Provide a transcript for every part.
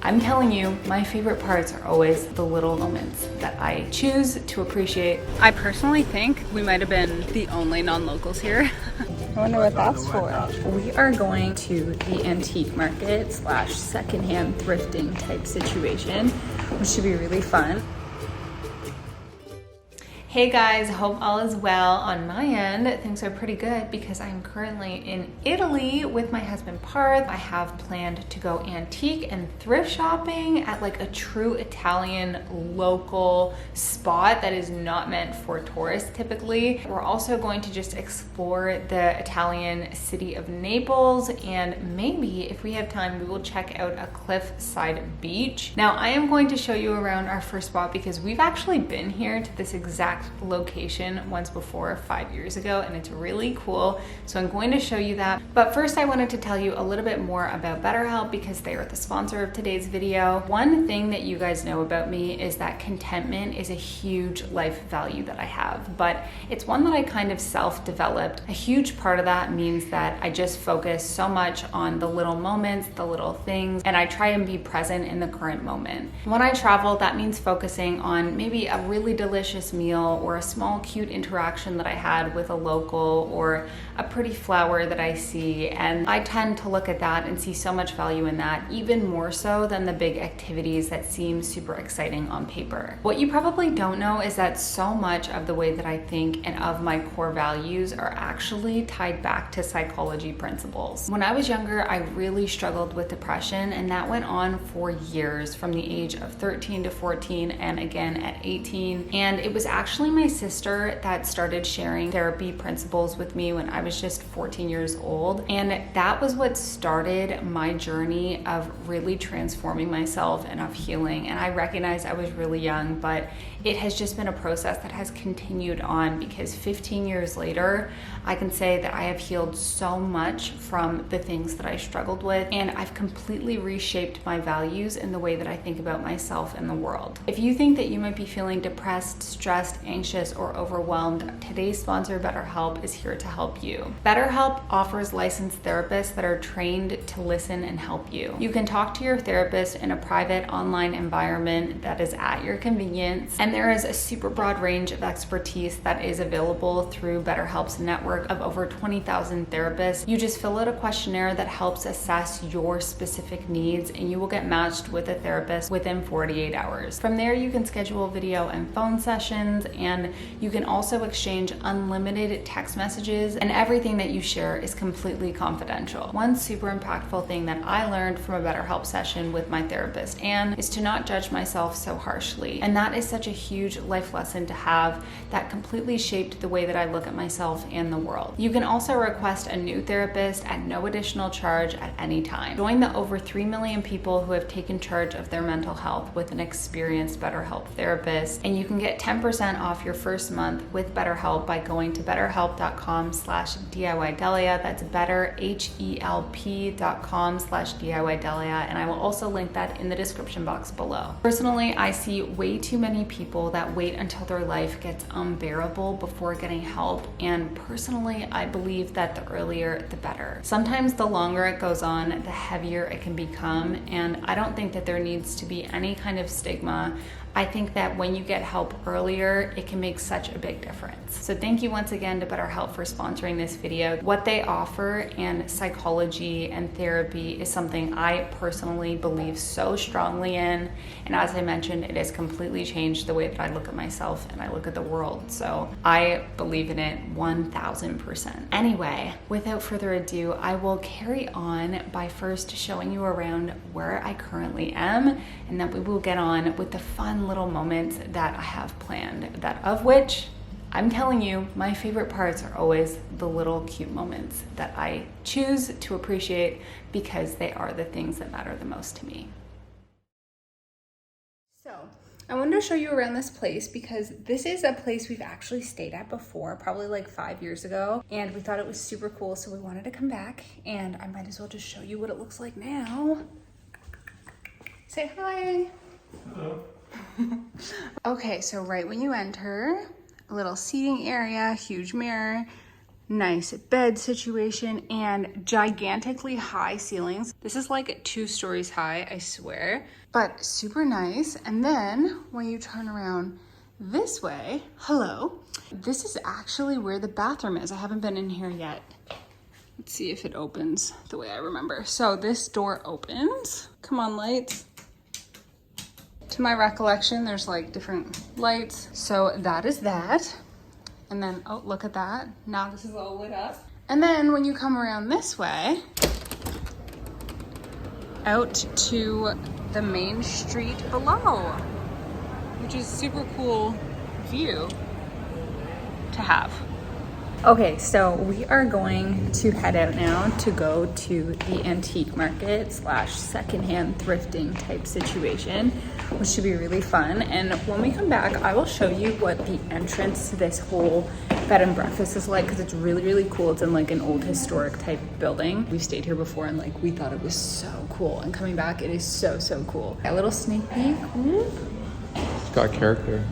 I'm telling you, my favorite parts are always the little moments that I choose to appreciate. I personally think we might have been the only non-locals here. I wonder what that's for. We are going to the antique market slash secondhand thrifting type situation, which should be really fun. Hey guys, hope all is well on my end. Things are pretty good because I'm currently in Italy with my husband Parth. I have planned to go antique and thrift shopping at like a true Italian local spot that is not meant for tourists typically. We're also going to just explore the Italian city of Naples, and maybe if we have time we will check out a cliffside beach. Now I am going to show you around our first spot because we've actually been here to this exact location once before 5 years ago, and it's really cool, so I'm going to show you that. But first I wanted to tell you a little bit more about BetterHelp because they are the sponsor of today's video. One thing that you guys know about me is that contentment is a huge life value that I have, but it's one that I kind of self-developed. A huge part of that means that I just focus so much on the little moments, the little things, and I try and be present in the current moment. When I travel, that means focusing on maybe a really delicious meal or a small cute interaction that I had with a local or a pretty flower that I see, and I tend to look at that and see so much value in that, even more so than the big activities that seem super exciting on paper. What you probably don't know is that so much of the way that I think and of my core values are actually tied back to psychology principles. When I was younger, I really struggled with depression, and that went on for years, from the age of 13 to 14 and again at 18, and it was actually my sister that started sharing therapy principles with me when I was just 14 years old, and that was what started my journey of really transforming myself and of healing. And I recognize I was really young, but it has just been a process that has continued on because 15 years later, I can say that I have healed so much from the things that I struggled with, and I've completely reshaped my values in the way that I think about myself and the world. If you think that you might be feeling depressed, stressed, anxious, or overwhelmed, today's sponsor, BetterHelp, is here to help you. BetterHelp offers licensed therapists that are trained to listen and help you. You can talk to your therapist in a private online environment that is at your convenience, and there is a super broad range of expertise that is available through BetterHelp's network of over 20,000 therapists. You just fill out a questionnaire that helps assess your specific needs, and you will get matched with a therapist within 48 hours. From there, you can schedule video and phone sessions, and you can also exchange unlimited text messages, and everything that you share is completely confidential. One super impactful thing that I learned from a BetterHelp session with my therapist, Anne, is to not judge myself so harshly. And that is such a huge life lesson to have that completely shaped the way that I look at myself and the world. You can also request a new therapist at no additional charge at any time. Join the over 3 million people who have taken charge of their mental health with an experienced BetterHelp therapist, and you can get 10% off your first month with BetterHelp by going to betterhelp.com/DIYDalia. That's betterhelp.com/DIYDalia, and I will also link that in the description box below. Personally, I see way too many people that wait until their life gets unbearable before getting help, and personally, I believe that the earlier the better. Sometimes the longer it goes on, the heavier it can become, and I don't think that there needs to be any kind of stigma. I think that when you get help earlier, it can make such a big difference. So thank you once again to BetterHelp for sponsoring this video. What they offer and psychology and therapy is something I personally believe so strongly in. And as I mentioned, it has completely changed the way that I look at myself and I look at the world. So I believe in it 1000%. Anyway, without further ado, I will carry on by first showing you around where I currently am, and then we will get on with the fun little moments that I have planned, that of which I'm telling you, my favorite parts are always the little cute moments that I choose to appreciate because they are the things that matter the most to me. So I wanted to show you around this place because this is a place we've actually stayed at before, probably like 5 years ago, and we thought it was super cool, so we wanted to come back, and I might as well just show you what it looks like now. Say hi. Hello. Okay, so right when you enter, a little seating area, huge mirror, nice bed situation and gigantically high ceilings. This is like 2 stories high, I swear, but super nice. And then when you turn around this way, hello, this is actually where the bathroom is. I haven't been in here yet. Let's see if it opens the way I remember. So this door opens. Come on, lights. To my recollection, there's like different lights. So that is that. And then, oh, look at that. Now this is all lit up. And then when you come around this way, out to the main street below, which is super cool view to have. Okay, so we are going to head out now to go to the antique market / secondhand thrifting type situation, which should be really fun. And when we come back, I will show you what the entrance to this whole bed and breakfast is like, because it's really, really cool. It's in like an old historic type building. We've stayed here before and like we thought it was so cool. And coming back, it is so, so cool. A little sneak peek. It's got character.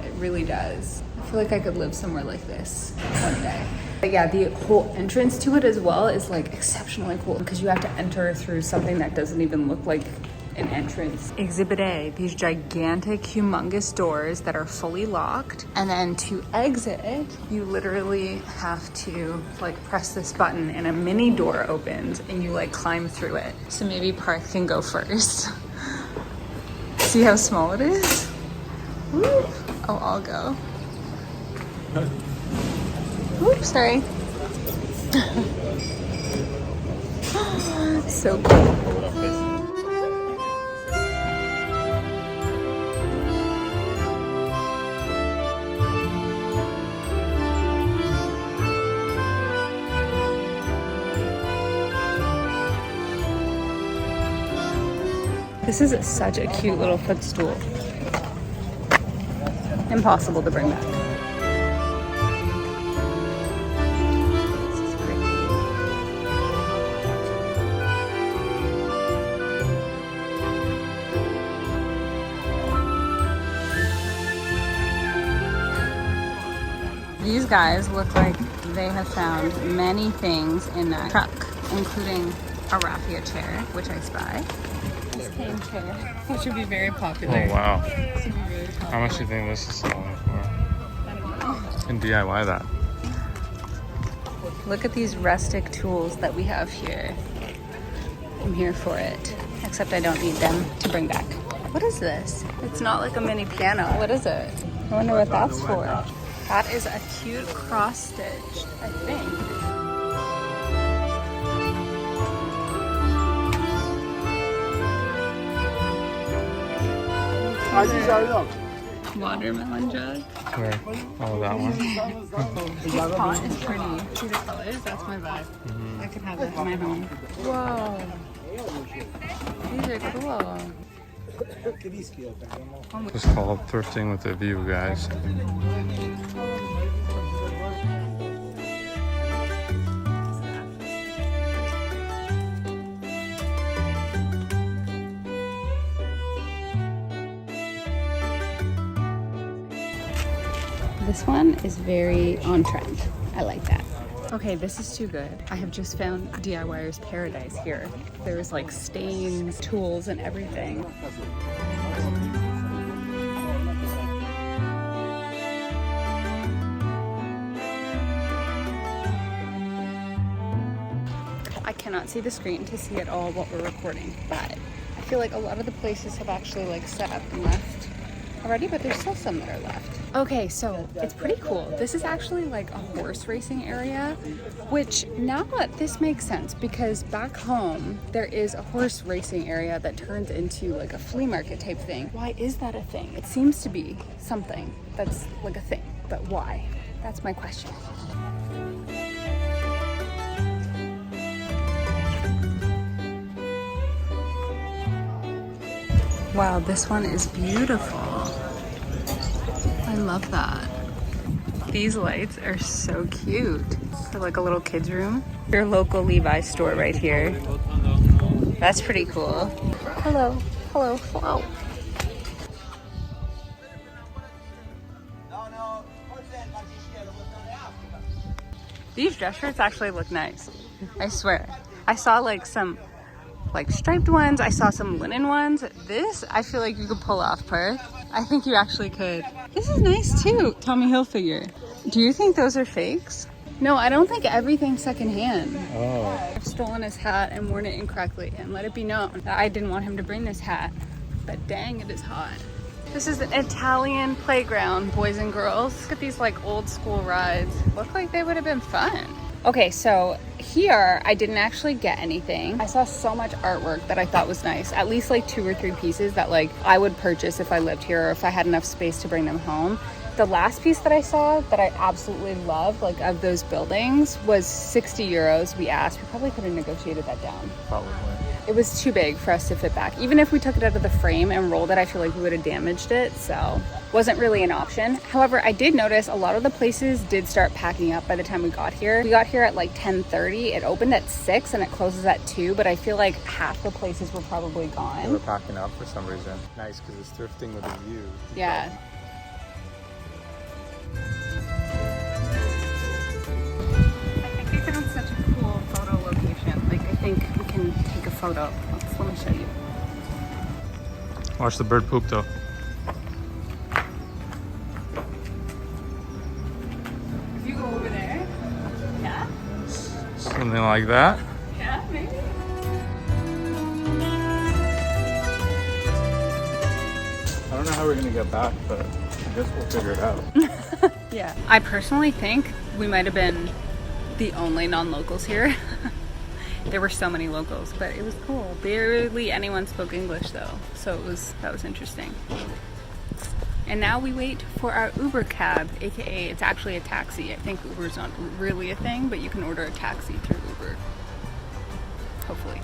It really does. I feel like I could live somewhere like this one day. But yeah, the whole entrance to it as well is like exceptionally cool because you have to enter through something that doesn't even look like an entrance. Exhibit A, these gigantic, humongous doors that are fully locked. And then to exit, you literally have to like press this button and a mini door opens and you like climb through it. So maybe Parth can go first. See how small it is? Woo. Oh, I'll go. Oops, sorry. So cool. This is such a cute little footstool. Impossible to bring back. These guys look like they have found many things in that truck, including a raffia chair, which I spy. This cane chair, which would be very popular. Oh wow. This would be really popular. How much do you think this is selling for? I don't know. You can DIY that. Look at these rustic tools that we have here. I'm here for it. Except I don't need them to bring back. What is this? It's not like a mini piano. What is it? I wonder what that's for. That is a cute cross stitch, I think. Watermelon jug. Where? Oh, that one. This pot is pretty. See the colors? That's my vibe. Mm-hmm. I could have that in my home. Whoa. These are cool. It's called Thrifting with a View, guys. This one is very on trend. I like that. Okay, this is too good. I have just found DIYer's paradise here. There's like stains, tools, and everything. I cannot see the screen to see at all what we're recording, but I feel like a lot of the places have actually like set up and left already, but there's still some that are left. Okay, so it's pretty cool. This is actually like a horse racing area, which now this makes sense because back home there is a horse racing area that turns into like a flea market type thing. Why is that a thing? It seems to be something that's like a thing, but why? That's my question. Wow, this one is beautiful. I love that. These lights are so cute. For like a little kid's room. Your local Levi's store right here. That's pretty cool. Hello, hello, hello. These dress shirts actually look nice. I swear. I saw like some like striped ones. I saw some linen ones. This, I feel like you could pull off, Perth. I think you actually could. This is nice too. Tommy Hilfiger. Do you think those are fakes? No, I don't think everything's secondhand. Oh. I've stolen his hat and worn it incorrectly, and let it be known that I didn't want him to bring this hat. But dang, it is hot. This is an Italian playground, boys and girls. Look at these like old school rides. Look like they would have been fun. Okay, so here I didn't actually get anything. I saw so much artwork that I thought was nice. At least like 2 or 3 pieces that like I would purchase if I lived here or if I had enough space to bring them home. The last piece that I saw that I absolutely loved, like of those buildings, was 60 euros. We asked. We probably could have negotiated that down. Probably. It was too big for us to fit back. Even if we took it out of the frame and rolled it, I feel like we would have damaged it. So wasn't really an option. However, I did notice a lot of the places did start packing up by the time we got here. We got here at like 10:30. It opened at 6 and it closes at 2, but I feel like half the places were probably gone. They were packing up for some reason. Nice, because it's thrifting with a view. Yeah. I found such a cool photo location. Like, I think we can take a photo. Let me show you. Watch the bird poop though. If you go over there, yeah? Something like that. Yeah, maybe. I don't know how we're gonna get back, but I guess we'll figure it out. Yeah. I personally think we might have been the only non-locals here. There were so many locals, but it was cool. Barely anyone spoke English though, so that was interesting. And now we wait for our Uber cab, aka it's actually a taxi. I think Uber's not really a thing, but you can order a taxi through Uber. Hopefully.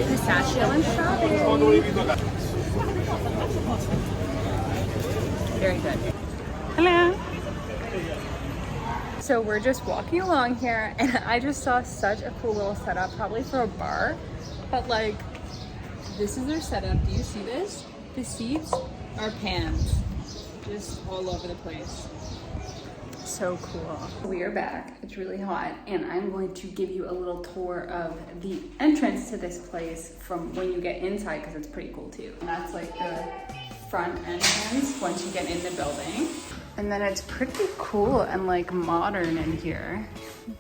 Pistachio and strawberry. Very good. Hello. So we're just walking along here and I just saw such a cool little setup, probably for a bar, but like this is their setup. Do you see this? The seats are pans just all over the place. So cool. We are back. It's really hot and I'm going to give you a little tour of the entrance to this place from when you get inside, because it's pretty cool too. And that's like the front entrance once you get in the building. And then it's pretty cool and like modern in here.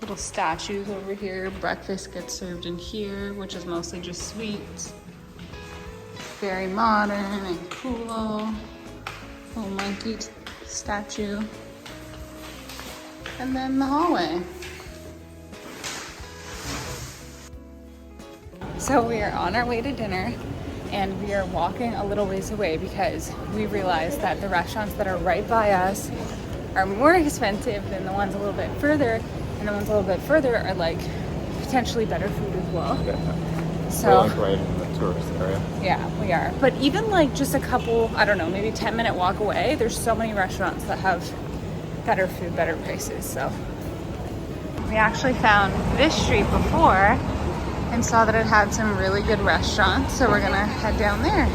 Little statues over here. Breakfast gets served in here, which is mostly just sweets. Very modern and cool. Little monkey statue. And then the hallway. So we are on our way to dinner and we are walking a little ways away because we realized that the restaurants that are right by us are more expensive than the ones a little bit further, and the ones a little bit further are like potentially better food as well. Yeah. So we're like right in the tourist area. Yeah, we are. But even like just a couple, I don't know, maybe 10-minute walk away, there's so many restaurants that have better food, better prices. So we actually found this street before and saw that it had some really good restaurants, so we're gonna head down there.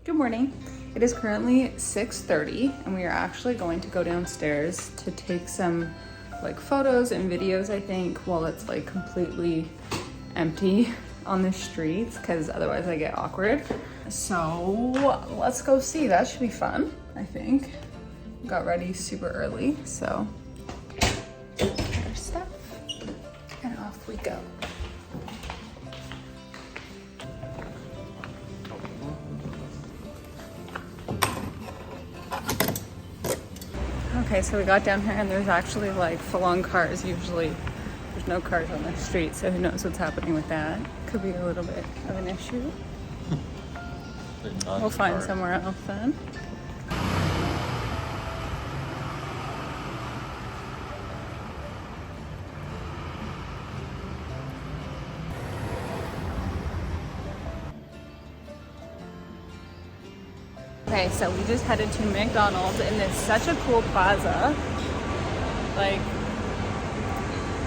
Good morning. It is currently 6:30 and we are actually going to go downstairs to take some like photos and videos, I think, while it's like completely empty on the streets, because otherwise I get awkward. So let's go see. That should be fun, I think. Got ready super early, so our stuff and off we go. Okay, so we got down here and there's actually like full-on cars. Usually there's no cars on the street, so who knows what's happening with that. Could be a little bit of an issue. We'll find somewhere else then. Okay, so we just headed to McDonald's and it's such a cool plaza. Like,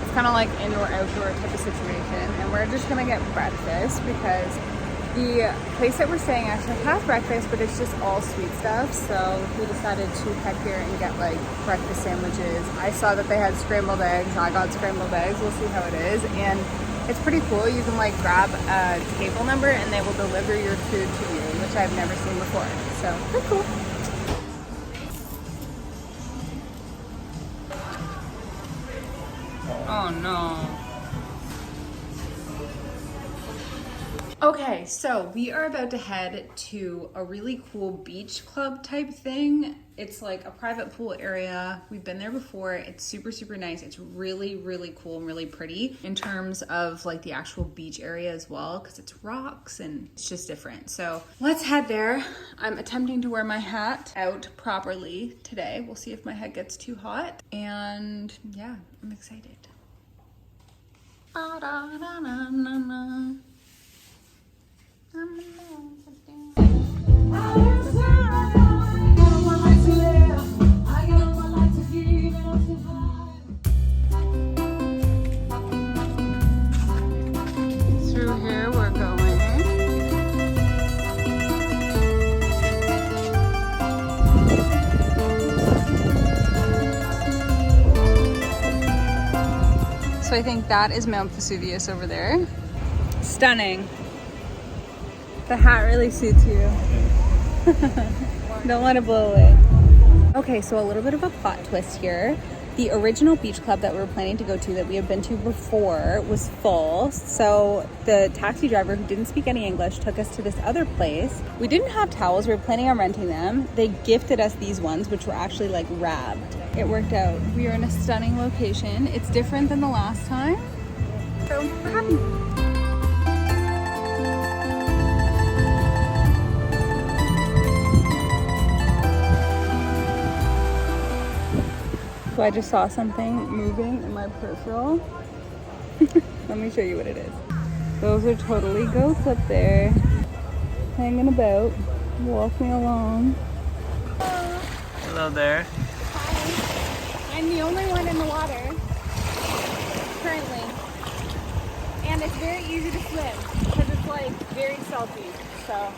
it's kind of like indoor-outdoor type of situation. And we're just gonna get breakfast because the place that we're staying actually has breakfast, but it's just all sweet stuff. So we decided to head here and get like breakfast sandwiches. I saw that they had scrambled eggs. I got scrambled eggs. We'll see how it is. And it's pretty cool. You can like grab a table number and they will deliver your food to you, which I've never seen before. So pretty cool. Oh no. Okay, so we are about to head to a really cool beach club type thing. It's like a private pool area. We've been there before. It's super, super nice. It's really, really cool and really pretty in terms of like the actual beach area as well, because it's rocks and it's just different. So let's head there. I'm attempting to wear my hat out properly today. We'll see if my head gets too hot. And yeah, I'm excited. Through here we're going. So I think that is Mount Vesuvius over there. Stunning. The hat really suits you. Don't let it blow away. Okay, so a little bit of a plot twist here. The original beach club that we were planning to go to that we had been to before was full. So the taxi driver who didn't speak any English took us to this other place. We didn't have towels. We were planning on renting them. They gifted us these ones, which were actually like wrapped. It worked out. We are in a stunning location. It's different than the last time. So we're happy. So I just saw something moving in my peripheral. Let me show you what it is. Those are totally ghosts up there, hanging about, walking along. Hello there. Hi. I'm the only one in the water currently, and it's very easy to swim because it's like very salty. So